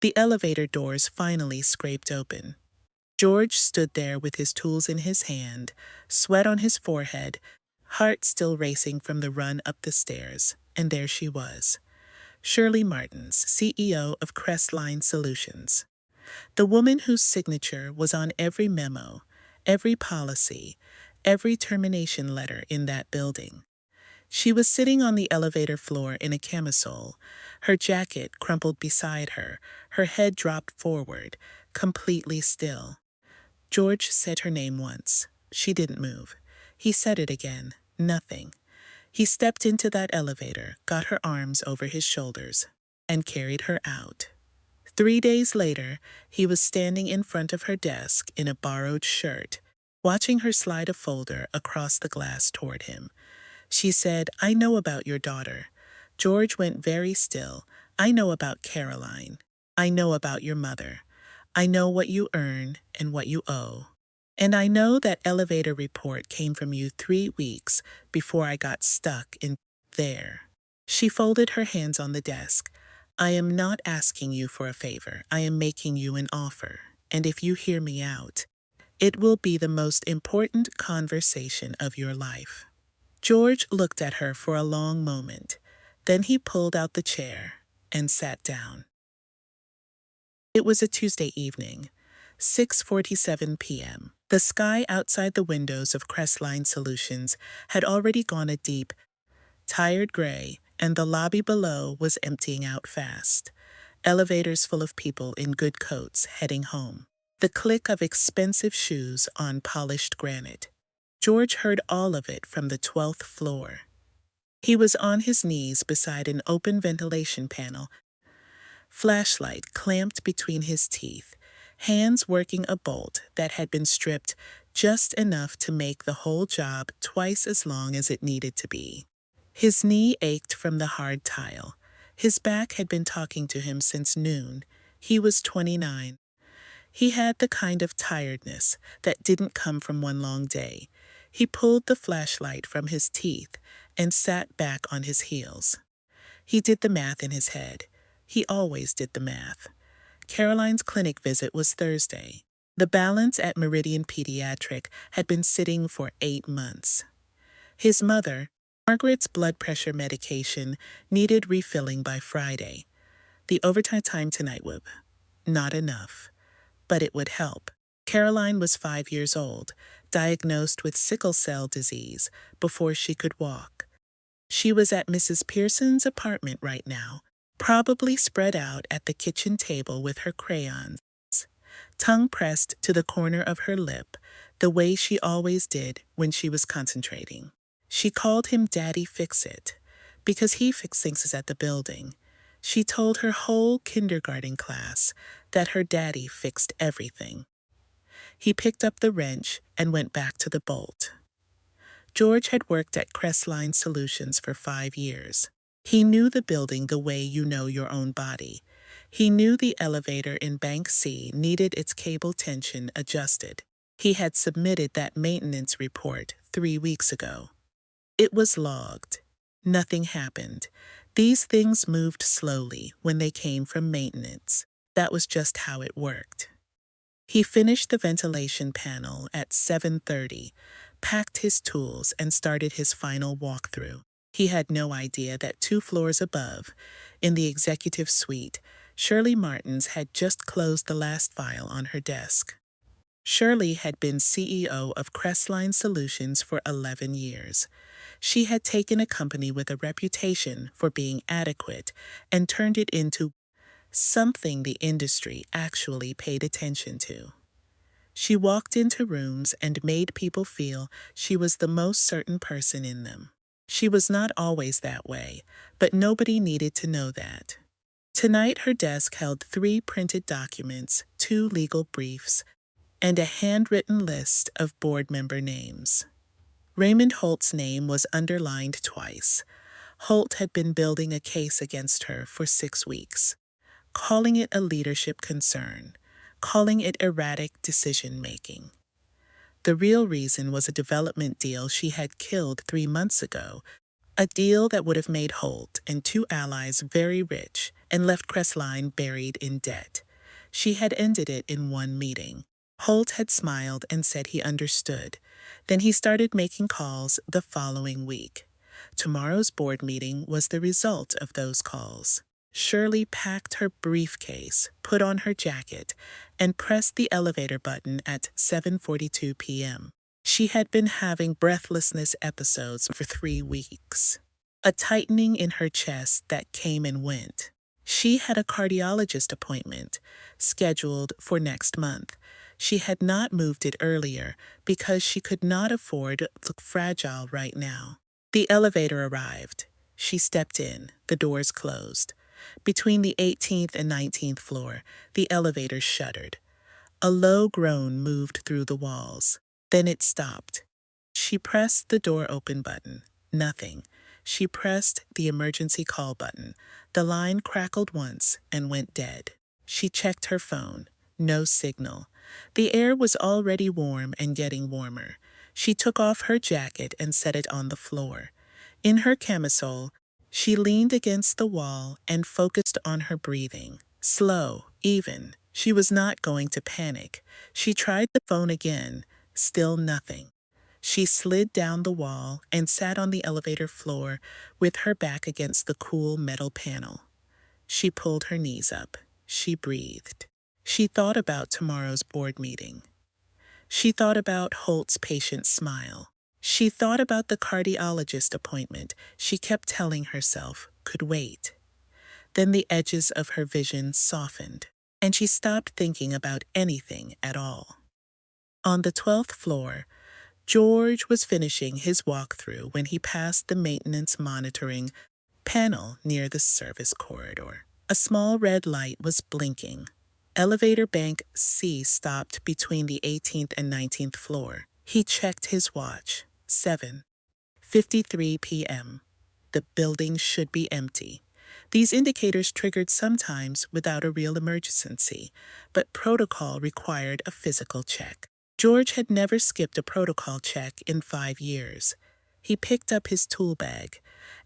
The elevator doors finally scraped open. George stood there with his tools in his hand, sweat on his forehead, heart still racing from the run up the stairs, and there she was. Shirley Martins, CEO of Crestline Solutions. The woman whose signature was on every memo, every policy, every termination letter in that building. She was sitting on the elevator floor in a camisole, her jacket crumpled beside her, her head dropped forward, completely still. George said her name once. She didn't move. He said it again. Nothing. He stepped into that elevator, got her arms over his shoulders, and carried her out. 3 days later, he was standing in front of her desk in a borrowed shirt, watching her slide a folder across the glass toward him. She said, "I know about your daughter." George went very still. "I know about Caroline. I know about your mother. I know what you earn and what you owe. And I know that elevator report came from you 3 weeks before I got stuck in there." She folded her hands on the desk. "I am not asking you for a favor. I am making you an offer. And if you hear me out, it will be the most important conversation of your life." George looked at her for a long moment. Then he pulled out the chair and sat down. It was a Tuesday evening, 6:47 p.m. The sky outside the windows of Crestline Solutions had already gone a deep, tired gray, and the lobby below was emptying out fast. Elevators full of people in good coats heading home. The click of expensive shoes on polished granite. George heard all of it from the 12th floor. He was on his knees beside an open ventilation panel, flashlight clamped between his teeth, hands working a bolt that had been stripped just enough to make the whole job twice as long as it needed to be. His knee ached from the hard tile. His back had been talking to him since noon. He was 29. He had the kind of tiredness that didn't come from one long day. He pulled the flashlight from his teeth and sat back on his heels. He did the math in his head. He always did the math. Caroline's clinic visit was Thursday. The balance at Meridian Pediatric had been sitting for 8 months. His mother, Margaret's blood pressure medication, needed refilling by Friday. The overtime time tonight would not enough, but it would help. Caroline was 5 years old, diagnosed with sickle cell disease before she could walk. She was at Mrs. Pearson's apartment right now, probably spread out at the kitchen table with her crayons, tongue pressed to the corner of her lip, the way she always did when she was concentrating. She called him Daddy Fix-It, because he fixed things at the building. She told her whole kindergarten class that her daddy fixed everything. He picked up the wrench and went back to the bolt. George had worked at Crestline Solutions for 5 years. He knew the building the way you know your own body. He knew the elevator in Bank C needed its cable tension adjusted. He had submitted that maintenance report 3 weeks ago. It was logged. Nothing happened. These things moved slowly when they came from maintenance. That was just how it worked. He finished the ventilation panel at 7:30, packed his tools, and started his final walkthrough. He had no idea that 2 floors above, in the executive suite, Shirley Martins had just closed the last file on her desk. Shirley had been CEO of Crestline Solutions for 11 years. She had taken a company with a reputation for being adequate and turned it into something the industry actually paid attention to. She walked into rooms and made people feel she was the most certain person in them. She was not always that way, but nobody needed to know that. Tonight her desk held 3 printed documents, 2 legal briefs, and a handwritten list of board member names. Raymond Holt's name was underlined twice. Holt had been building a case against her for 6 weeks, calling it a leadership concern, calling it erratic decision-making. The real reason was a development deal she had killed 3 months ago A deal that would have made Holt and two allies very rich and left Crestline buried in debt. She had ended it in one meeting. Holt had smiled and said he understood. Then he started making calls the following week. Tomorrow's board meeting was the result of those calls. Shirley packed her briefcase, put on her jacket, and pressed the elevator button at 7:42 p.m. She had been having breathlessness episodes for 3 weeks. A tightening in her chest that came and went. She had a cardiologist appointment scheduled for next month. She had not moved it earlier because she could not afford to look fragile right now. The elevator arrived. She stepped in. The doors closed. Between the 18th and 19th floor, the elevator shuddered. A low groan moved through the walls. Then it stopped. She pressed the door open button. Nothing. She pressed the emergency call button. The line crackled once and went dead. She checked her phone. No signal. The air was already warm and getting warmer. She took off her jacket and set it on the floor. In her camisole, she leaned against the wall and focused on her breathing. Slow, even. She was not going to panic. She tried the phone again. Still nothing. She slid down the wall and sat on the elevator floor with her back against the cool metal panel. She pulled her knees up. She breathed. She thought about tomorrow's board meeting. She thought about Holt's patient smile. She thought about the cardiologist appointment she kept telling herself could wait. Then the edges of her vision softened, and she stopped thinking about anything at all. On the 12th floor, George was finishing his walkthrough when he passed the maintenance monitoring panel near the service corridor. A small red light was blinking. Elevator bank C stopped between the 18th and 19th floor. He checked his watch. 7:53 p.m. The building should be empty. These indicators triggered sometimes without a real emergency, but protocol required a physical check. George had never skipped a protocol check in 5 years. He picked up his tool bag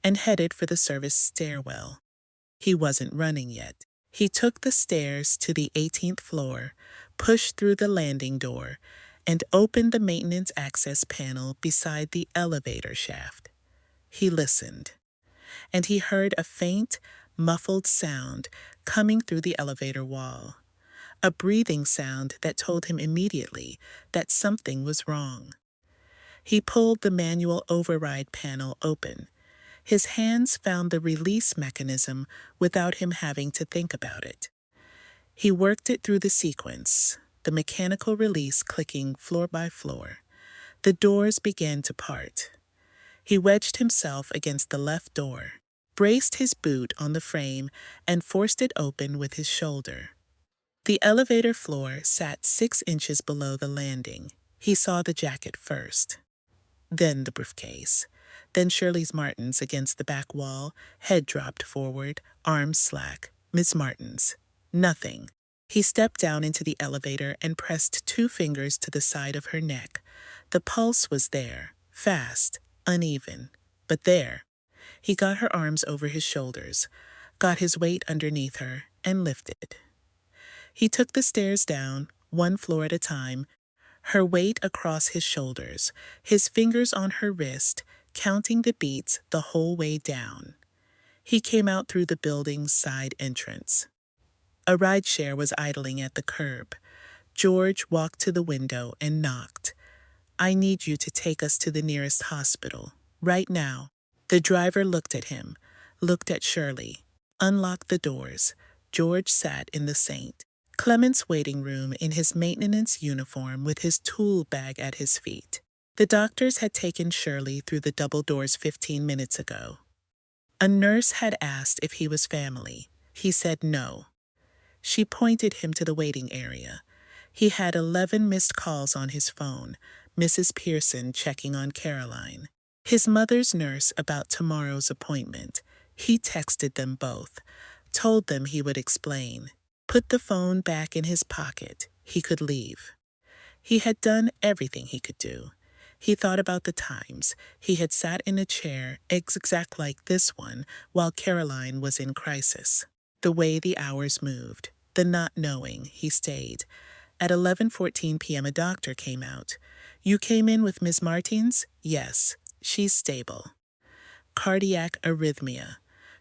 and headed for the service stairwell. He wasn't running yet. He took the stairs to the 18th floor, pushed through the landing door, and opened the maintenance access panel beside the elevator shaft. He listened, and he heard a faint, muffled sound coming through the elevator wall. A breathing sound that told him immediately that something was wrong. He pulled the manual override panel open. His hands found the release mechanism without him having to think about it. He worked it through the sequence, the mechanical release clicking floor by floor. The doors began to part. He wedged himself against the left door, braced his boot on the frame, and forced it open with his shoulder. The elevator floor sat 6 inches below the landing. He saw the jacket first, then the briefcase, then Shirley's Martens against the back wall, head dropped forward, arms slack. Miss Martens. Nothing. He stepped down into the elevator and pressed 2 fingers to the side of her neck. The pulse was there, fast, uneven, but there. He got her arms over his shoulders, got his weight underneath her, and lifted. He took the stairs down, 1 floor at a time, her weight across his shoulders, his fingers on her wrist, counting the beats the whole way down. He came out through the building's side entrance. A rideshare was idling at the curb. George walked to the window and knocked. "I need you to take us to the nearest hospital, right now." The driver looked at him, looked at Shirley, unlocked the doors. George sat in the St. Clement's waiting room in his maintenance uniform with his tool bag at his feet. The doctors had taken Shirley through the double doors 15 minutes ago. A nurse had asked if he was family. He said no. She pointed him to the waiting area. He had 11 missed calls on his phone, Mrs. Pearson checking on Caroline. His mother's nurse about tomorrow's appointment. He texted them both, told them he would explain. Put the phone back in his pocket. He could leave. He had done everything he could do. He thought about the times he had sat in a chair exact like this one while Caroline was in crisis. The way the hours moved, the not knowing, he stayed. At 11:14 p.m. a doctor came out. "You came in with Miss Martins?" "Yes, she's stable. Cardiac arrhythmia,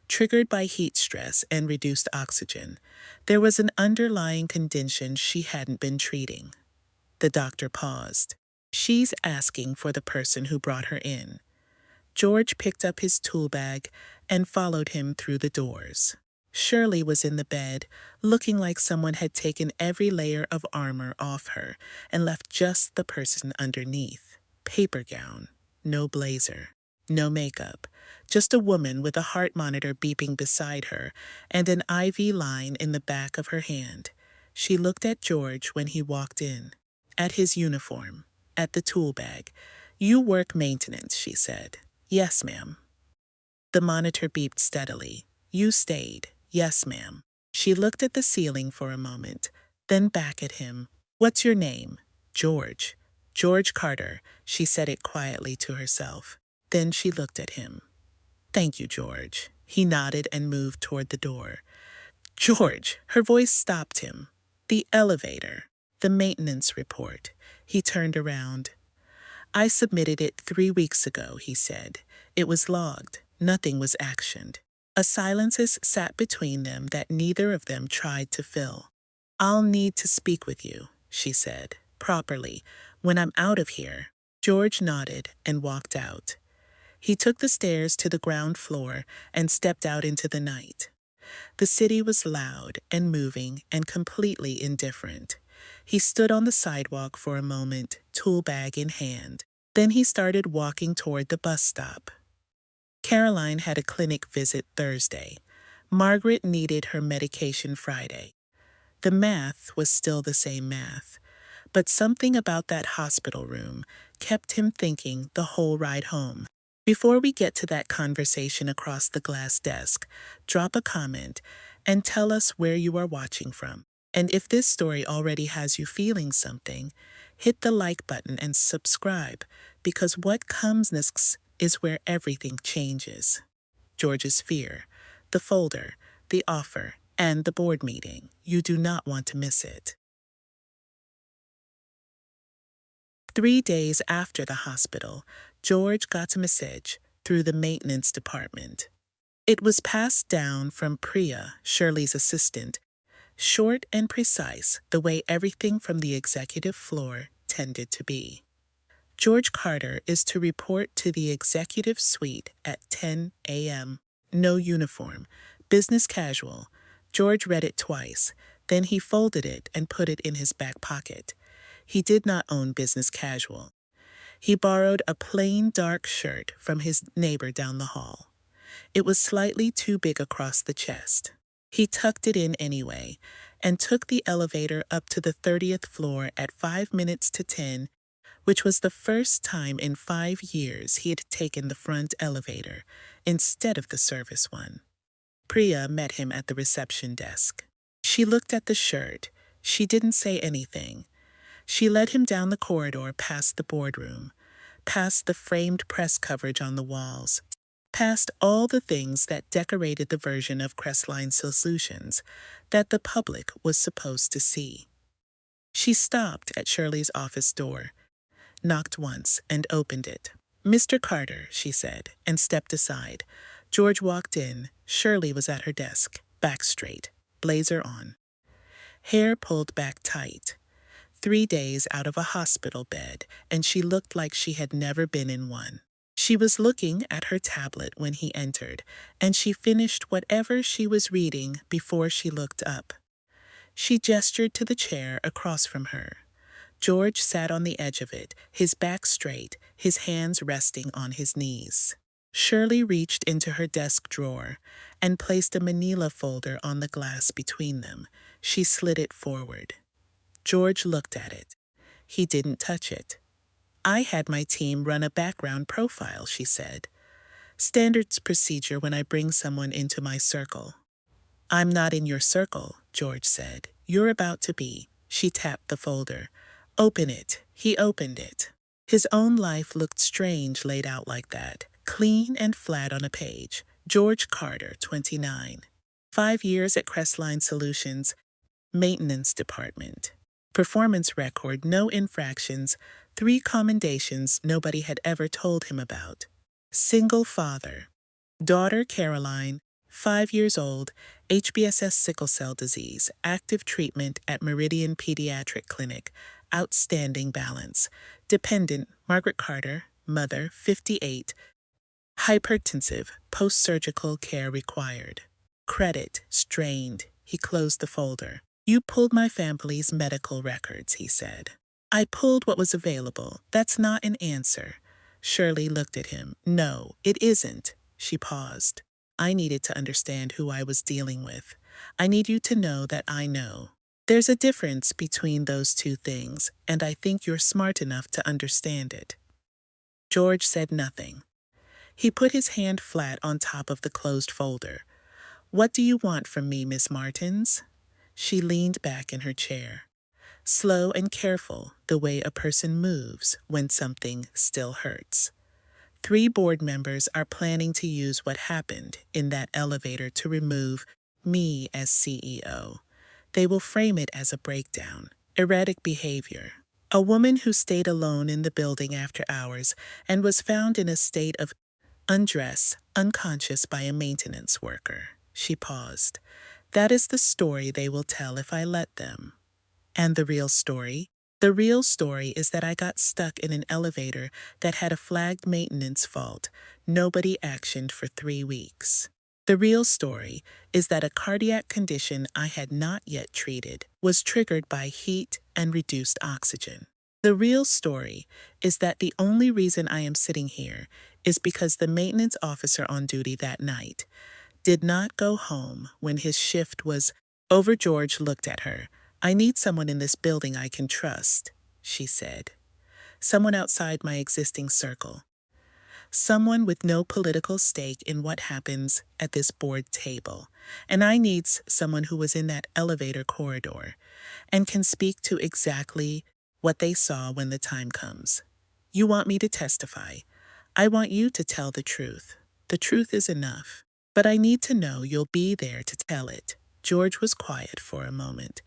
triggered by heat stress and reduced oxygen. There was an underlying condition she hadn't been treating." The doctor paused. "She's asking for the person who brought her in." George picked up his tool bag and followed him through the doors. Shirley was in the bed, looking like someone had taken every layer of armor off her and left just the person underneath. Paper gown, no blazer, no makeup, just a woman with a heart monitor beeping beside her and an IV line in the back of her hand. She looked at George when he walked in, at his uniform, at the tool bag. "You work maintenance," she said. "Yes, ma'am." The monitor beeped steadily. "You stayed." "Yes, ma'am." She looked at the ceiling for a moment, then back at him. "What's your name?" "George." "George Carter," she said it quietly to herself. Then she looked at him. "Thank you, George." He nodded and moved toward the door. "George!" Her voice stopped him. "The elevator. The maintenance report." He turned around. "I submitted it 3 weeks ago," he said. "It was logged. Nothing was actioned." A silence sat between them that neither of them tried to fill. "I'll need to speak with you," she said, "properly, when I'm out of here." George nodded and walked out. He took the stairs to the ground floor and stepped out into the night. The city was loud and moving and completely indifferent. He stood on the sidewalk for a moment, tool bag in hand. Then he started walking toward the bus stop. Caroline had a clinic visit Thursday. Margaret needed her medication Friday. The math was still the same math, but something about that hospital room kept him thinking the whole ride home. Before we get to that conversation across the glass desk, drop a comment and tell us where you are watching from. And if this story already has you feeling something, hit the like button and subscribe, because what comes next is where everything changes. George's fear, the folder, the offer, and the board meeting. You do not want to miss it. 3 days after the hospital, George got a message through the maintenance department. It was passed down from Priya, Shirley's assistant, short and precise, the way everything from the executive floor tended to be. George Carter is to report to the executive suite at 10 a.m. No uniform, business casual. George read it twice, then he folded it and put it in his back pocket. He did not own business casual. He borrowed a plain dark shirt from his neighbor down the hall. It was slightly too big across the chest. He tucked it in anyway and took the elevator up to the 30th floor at 5 minutes to 10, which was the first time in 5 years he had taken the front elevator instead of the service one. Priya met him at the reception desk. She looked at the shirt. She didn't say anything. She led him down the corridor past the boardroom, past the framed press coverage on the walls, past all the things that decorated the version of Crestline Solutions that the public was supposed to see. She stopped at Shirley's office door, knocked once, and opened it. "Mr. Carter," she said, and stepped aside. George walked in. Shirley was at her desk, back straight, blazer on, hair pulled back tight. 3 days out of a hospital bed, and she looked like she had never been in one. She was looking at her tablet when he entered, and she finished whatever she was reading before she looked up. She gestured to the chair across from her. George sat on the edge of it, his back straight, his hands resting on his knees. Shirley reached into her desk drawer and placed a manila folder on the glass between them. She slid it forward. George looked at it. He didn't touch it. "I had my team run a background profile," she said. "Standards procedure when I bring someone into my circle." "I'm not in your circle," George said. "You're about to be." She tapped the folder. "Open it." He opened it. His own life looked strange laid out like that, clean and flat on a page. George Carter, 29. 5 years at Crestline Solutions, Maintenance Department. Performance record, no infractions, 3 commendations nobody had ever told him about. Single father. Daughter Caroline, 5 years old, HBSS sickle cell disease, active treatment at Meridian Pediatric Clinic, outstanding balance. Dependent Margaret Carter, mother, 58, hypertensive, post-surgical care required. Credit, strained. He closed the folder. You pulled my family's medical records, he said. I pulled what was available. That's not an answer. Shirley looked at him. No, it isn't. She paused. I needed to understand who I was dealing with. I need you to know that I know. There's a difference between those two things, and I think you're smart enough to understand it. George said nothing. He put his hand flat on top of the closed folder. What do you want from me, Miss Martins? She leaned back in her chair. Slow and careful, the way a person moves when something still hurts. 3 board members are planning to use what happened in that elevator to remove me as CEO. They will frame it as a breakdown, erratic behavior. A woman who stayed alone in the building after hours and was found in a state of undress, unconscious by a maintenance worker. She paused. That is the story they will tell if I let them. And the real story? The real story is that I got stuck in an elevator that had a flagged maintenance fault. Nobody actioned for 3 weeks. The real story is that a cardiac condition I had not yet treated was triggered by heat and reduced oxygen. The real story is that the only reason I am sitting here is because the maintenance officer on duty that night did not go home when his shift was over. George looked at her. I need someone in this building I can trust, she said. Someone outside my existing circle. Someone with no political stake in what happens at this board table. And I need someone who was in that elevator corridor and can speak to exactly what they saw when the time comes. You want me to testify. I want you to tell the truth. The truth is enough. But I need to know you'll be there to tell it. George was quiet for a moment.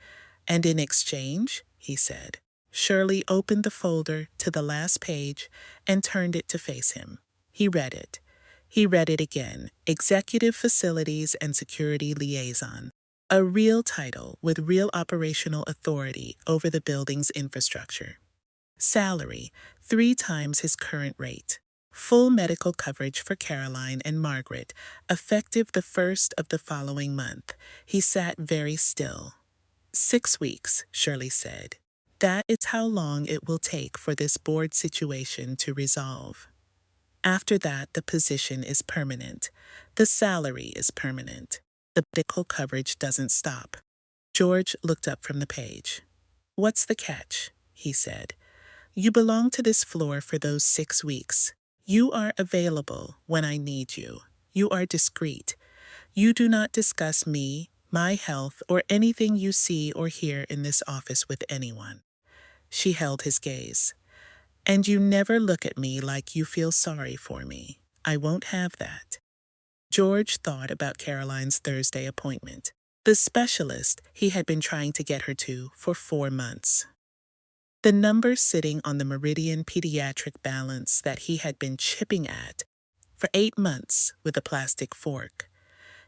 And in exchange, he said. Shirley opened the folder to the last page and turned it to face him. He read it. He read it again. Executive Facilities and Security Liaison. A real title with real operational authority over the building's infrastructure. Salary, 3 times his current rate. Full medical coverage for Caroline and Margaret, effective the 1st of the following month. He sat very still. 6 weeks, Shirley said. That is how long it will take for this board situation to resolve. After that, the position is permanent. The salary is permanent. The medical coverage doesn't stop. George looked up from the page. What's the catch? He said. You belong to this floor for those 6 weeks. You are available when I need you. You are discreet. You do not discuss me, my health, or anything you see or hear in this office with anyone. She held his gaze. And you never look at me like you feel sorry for me. I won't have that. George thought about Caroline's Thursday appointment, the specialist he had been trying to get her to for 4 months. The number sitting on the Meridian Pediatric balance that he had been chipping at for 8 months with a plastic fork.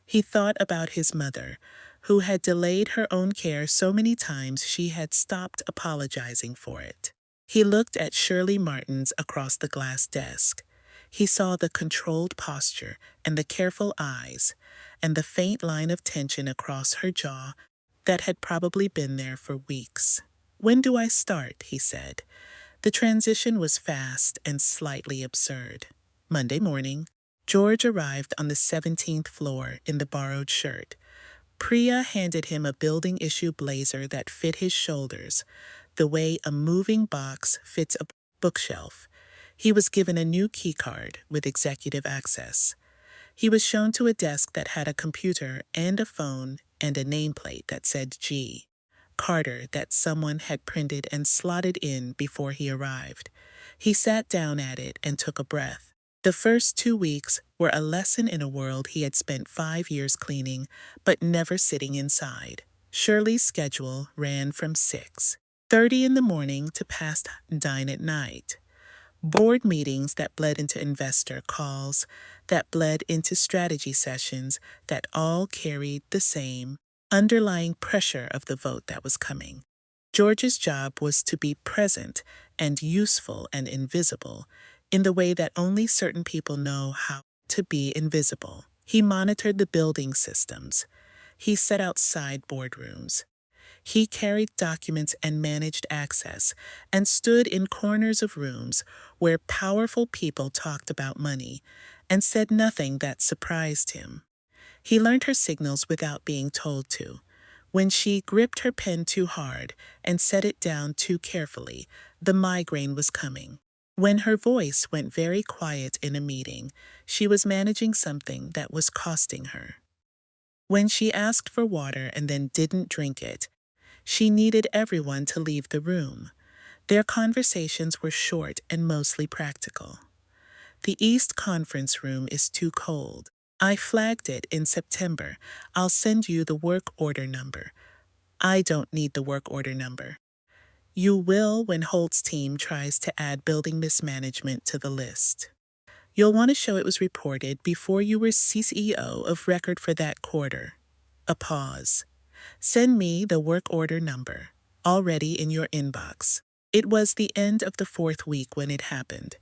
He thought about his mother, who had delayed her own care so many times she had stopped apologizing for it. He looked at Shirley Martins across the glass desk. He saw the controlled posture and the careful eyes and the faint line of tension across her jaw that had probably been there for weeks. When do I start? He said. The transition was fast and slightly absurd. Monday morning. George arrived on the 17th floor in the borrowed shirt. Priya handed him a building-issue blazer that fit his shoulders, the way a moving box fits a bookshelf. He was given a new keycard with executive access. He was shown to a desk that had a computer and a phone and a nameplate that said G. Carter that someone had printed and slotted in before he arrived. He sat down at it and took a breath. The first 2 weeks were a lesson in a world he had spent 5 years cleaning, but never sitting inside. Shirley's schedule ran from 6:30 in the morning to past 9 at night. Board meetings that bled into investor calls, that bled into strategy sessions, that all carried the same underlying pressure of the vote that was coming. George's job was to be present and useful and invisible in the way that only certain people know how to be invisible. He monitored the building systems. He set outside boardrooms. He carried documents and managed access, and stood in corners of rooms where powerful people talked about money and said nothing that surprised him. He learned her signals without being told to. When she gripped her pen too hard and set it down too carefully, the migraine was coming. When her voice went very quiet in a meeting, she was managing something that was costing her. When she asked for water and then didn't drink it, she needed everyone to leave the room. Their conversations were short and mostly practical. The East Conference Room is too cold. I flagged it in September. I'll send you the work order number. I don't need the work order number. You will when Holt's team tries to add building mismanagement to the list. You'll want to show it was reported before you were CEO of record for that quarter. A pause. Send me the work order number, already in your inbox. It was the end of the 4th week when it happened.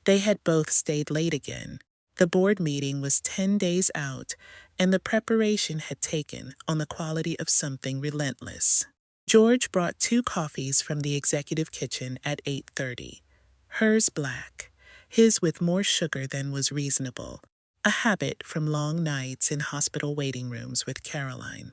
They had both stayed late again. The board meeting was 10 days out, and the preparation had taken on the quality of something relentless. George brought 2 coffees from the executive kitchen at 8:30. Hers black, his with more sugar than was reasonable, a habit from long nights in hospital waiting rooms with Caroline.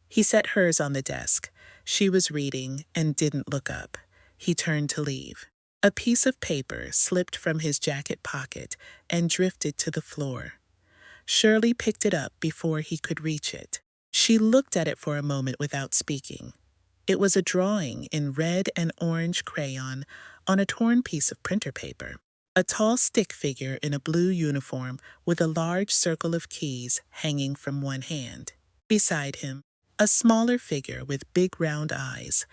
He set hers on the desk. She was reading and didn't look up. He turned to leave. A piece of paper slipped from his jacket pocket and drifted to the floor. Shirley picked it up before he could reach it. She looked at it for a moment without speaking. It was a drawing in red and orange crayon on a torn piece of printer paper. A tall stick figure in a blue uniform with a large circle of keys hanging from one hand. Beside him, a smaller figure with big round eyes,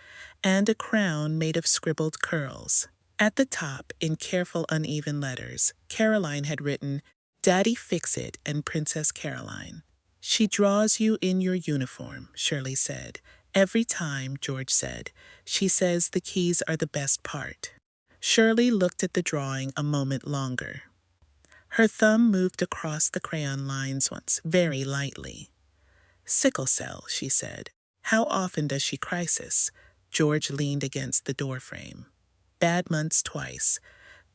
and a crown made of scribbled curls. At the top, in careful uneven letters, Caroline had written, "Daddy Fix-It and Princess Caroline." "She draws you in your uniform," Shirley said. "Every time," George said. "She says the keys are the best part." Shirley looked at the drawing a moment longer. Her thumb moved across the crayon lines once, very lightly. "Sickle cell," she said. "How often does she crisis?" George leaned against the doorframe. "Bad months twice.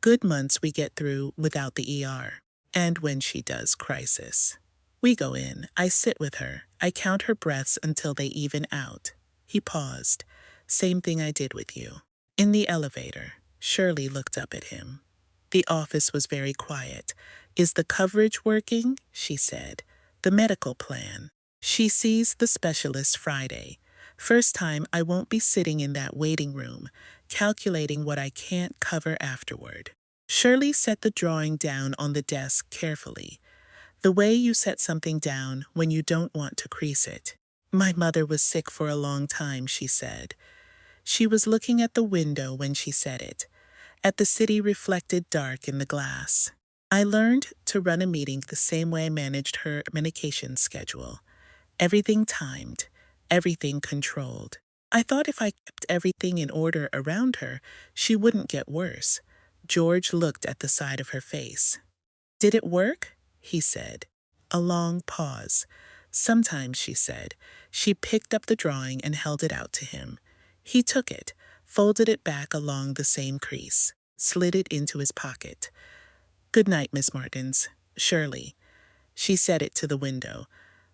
Good months we get through without the ER. And when she does crisis. We go in. I sit with her. I count her breaths until they even out." He paused. "Same thing I did with you." In the elevator, Shirley looked up at him. The office was very quiet. "Is the coverage working?" she said. "The medical plan." She sees the specialist Friday. First time I won't be sitting in that waiting room, calculating what I can't cover afterward. Shirley set the drawing down on the desk carefully, the way you set something down when you don't want to crease it. "My mother was sick for a long time," she said. She was looking at the window when she said it, at the city reflected dark in the glass. "I learned to run a meeting the same way I managed her medication schedule. Everything timed, everything controlled. I thought if I kept everything in order around her, she wouldn't get worse." George looked at the side of her face. "Did it work?" he said. A long pause. "Sometimes," she said. She picked up the drawing and held it out to him. He took it, folded it back along the same crease, slid it into his pocket. "Good night, Miss Martins. Shirley." She said it to the window.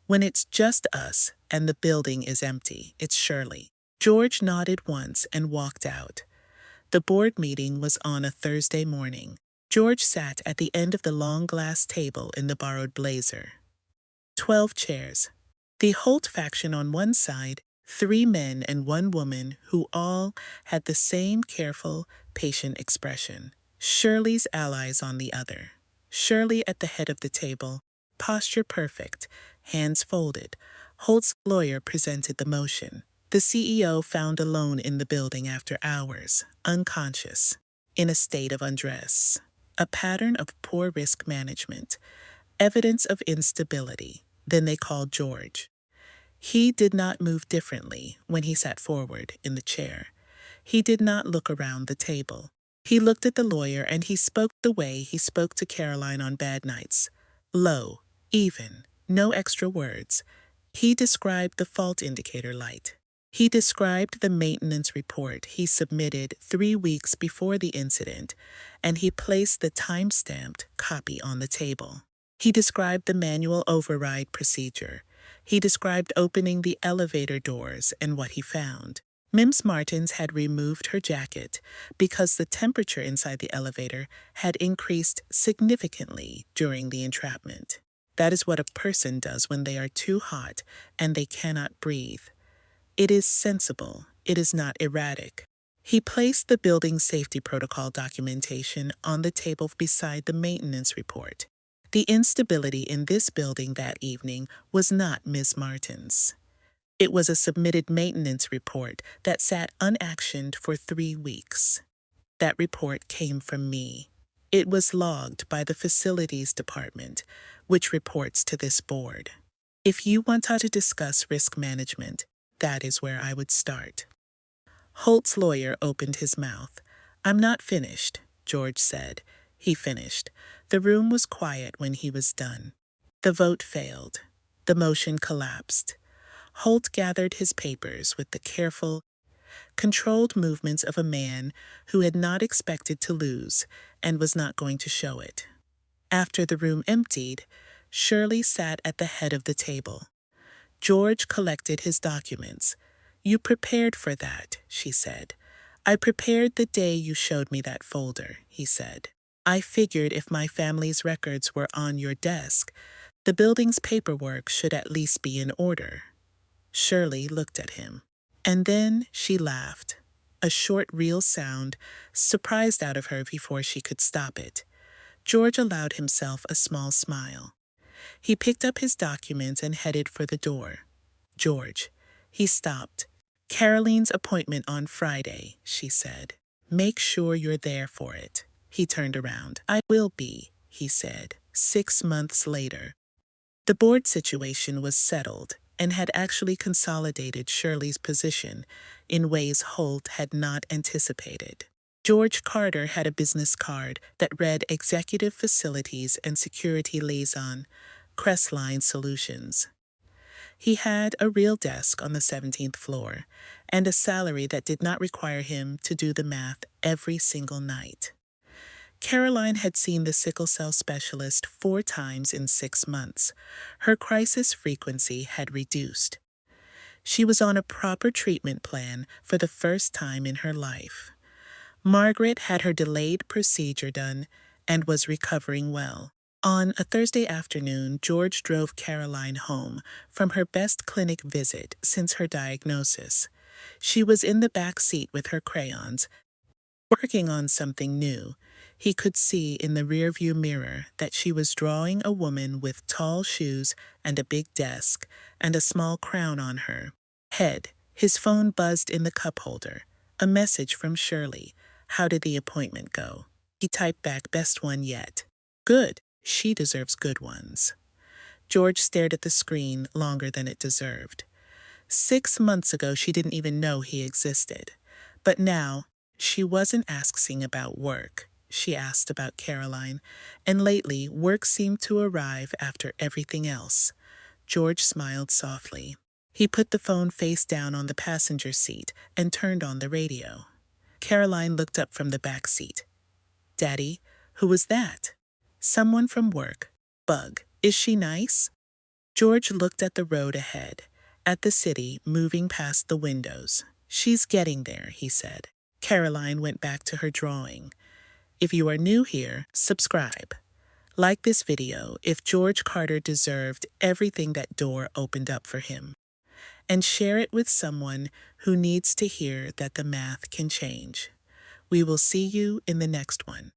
"When it's just us and the building is empty, it's Shirley." George nodded once and walked out. The board meeting was on a Thursday morning. George sat at the end of the long glass table in the borrowed blazer. 12 chairs. The Holt faction on one side, 3 men and 1 woman who all had the same careful, patient expression. Shirley's allies on the other. Shirley at the head of the table, posture perfect, hands folded. Holt's lawyer presented the motion. The CEO found alone in the building after hours, unconscious, in a state of undress. A pattern of poor risk management, evidence of instability. Then they called George. He did not move differently when he sat forward in the chair. He did not look around the table. He looked at the lawyer and he spoke the way he spoke to Caroline on bad nights. Low, even, no extra words. He described the fault indicator light. He described the maintenance report he submitted 3 weeks before the incident, and he placed the time-stamped copy on the table. He described the manual override procedure. He described opening the elevator doors and what he found. Mims Martins had removed her jacket because the temperature inside the elevator had increased significantly during the entrapment. That is what a person does when they are too hot and they cannot breathe. It is sensible. It is not erratic. He placed the building safety protocol documentation on the table beside the maintenance report. The instability in this building that evening was not Ms. Martins. It was a submitted maintenance report that sat unactioned for 3 weeks. That report came from me. It was logged by the facilities department, which reports to this board. If you want to discuss risk management, that is where I would start. Holt's lawyer opened his mouth. I'm not finished, George said. He finished. The room was quiet when he was done. The vote failed. The motion collapsed. Holt gathered his papers with the careful, controlled movements of a man who had not expected to lose and was not going to show it. After the room emptied, Shirley sat at the head of the table. George collected his documents. You prepared for that, she said. I prepared the day you showed me that folder, he said. I figured if my family's records were on your desk, the building's paperwork should at least be in order. Shirley looked at him. And then she laughed. A short, real sound surprised out of her before she could stop it. George allowed himself a small smile. He picked up his documents and headed for the door. George. He stopped. Caroline's appointment on Friday, she said. Make sure you're there for it. He turned around. I will be, he said, 6 months later. The board situation was settled and had actually consolidated Shirley's position in ways Holt had not anticipated. George Carter had a business card that read Executive Facilities and Security Liaison, Crestline Solutions. He had a real desk on the 17th floor and a salary that did not require him to do the math every single night. Caroline had seen the sickle cell specialist 4 times in 6 months. Her crisis frequency had reduced. She was on a proper treatment plan for the first time in her life. Margaret had her delayed procedure done and was recovering well. On a Thursday afternoon, George drove Caroline home from her best clinic visit since her diagnosis. She was in the back seat with her crayons, working on something new. He could see in the rearview mirror that she was drawing a woman with tall shoes and a big desk and a small crown on her head. His phone buzzed in the cup holder. A message from Shirley. How did the appointment go? He typed back, best one yet. Good. She deserves good ones. George stared at the screen longer than it deserved. 6 months ago, she didn't even know he existed. But now, she wasn't asking about work. She asked about Caroline, and lately work seemed to arrive after everything else. George smiled softly. He put the phone face down on the passenger seat and turned on the radio. Caroline looked up from the back seat. Daddy, who was that? Someone from work. Bug. Is she nice? George looked at the road ahead, at the city moving past the windows. She's getting there, he said. Caroline went back to her drawing. If you are new here, subscribe. Like this video if George Carter deserved everything that door opened up for him. and share it with someone who needs to hear that the math can change. We will see you in the next one.